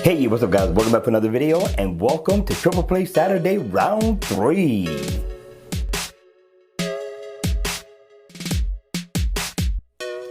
Hey, what's up guys? Welcome back to another video and welcome to Triple Play Saturday Round 3.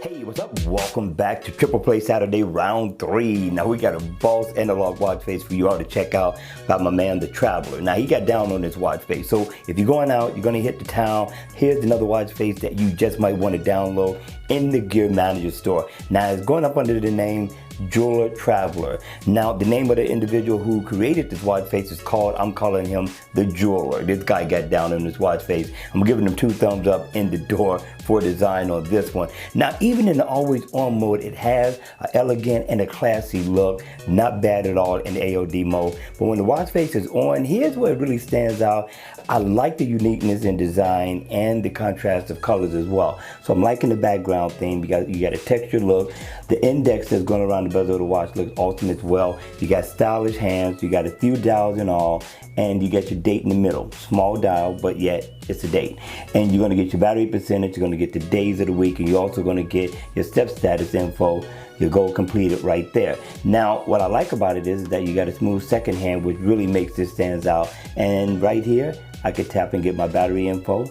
Hey, what's up? Welcome back to Triple Play Saturday Round 3. Now we got a boss analog watch face for you all to check out by my man, the Traveler. Now he got down on this watch face. So if you're going out, you're gonna hit the town, here's another watch face that you just might want to download in the Gear Manager store. Now it's going up under the name Jeweler Traveler. Now the name of the individual who created this watch face is called, I'm calling him the Jeweler. This guy got down on this watch face. I'm giving him 2 thumbs up in the door for design on this one. Now even in the always on mode, it has an elegant and a classy look. Not bad at all in the AOD mode. But when the watch face is on, here's where it really stands out. I like the uniqueness in design and the contrast of colors as well. So I'm liking the background theme. You got a textured look. The index that's going around the bezel of the watch looks awesome as well. You got stylish hands. You got a few dials in all, and you got your date in the middle. Small dial, but yet it's a date. And you're going to get your battery percentage. You're going to get the days of the week, and you're also going to get your step status info. Your goal completed right there. Now, what I like about it is that you got a smooth second hand, which really makes this stands out. And right here, I could tap and get my battery info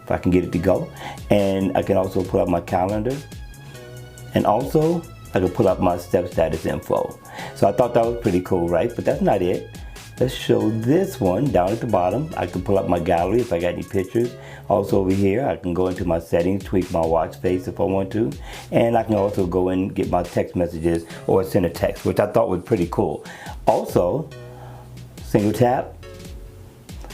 if I can get it to go. And I can also pull up my calendar. And also, I can pull up my step status info. So I thought that was pretty cool, right? But that's not it. Let's show this one down at the bottom. I can pull up my gallery if I got any pictures. Also over here, I can go into my settings, tweak my watch face if I want to. And I can also go and get my text messages or send a text, which I thought was pretty cool. Also, single tap,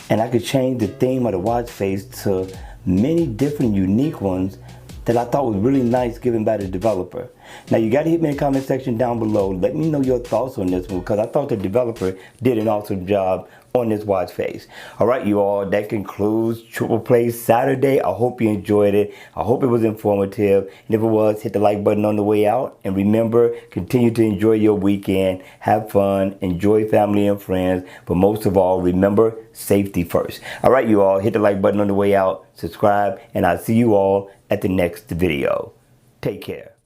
and I could change the theme of the watch face to many different unique ones that I thought was really nice given by the developer. Now you gotta hit me in the comment section down below. Let me know your thoughts on this one because I thought the developer did an awesome job on this watch face. Alright you all, that concludes Triple Play Saturday. I hope you enjoyed it. I hope it was informative. And if it was, hit the like button on the way out. And remember, continue to enjoy your weekend. Have fun, enjoy family and friends. But most of all, remember, safety first. Alright you all, hit the like button on the way out. Subscribe, and I'll see you all at the next video. Take care.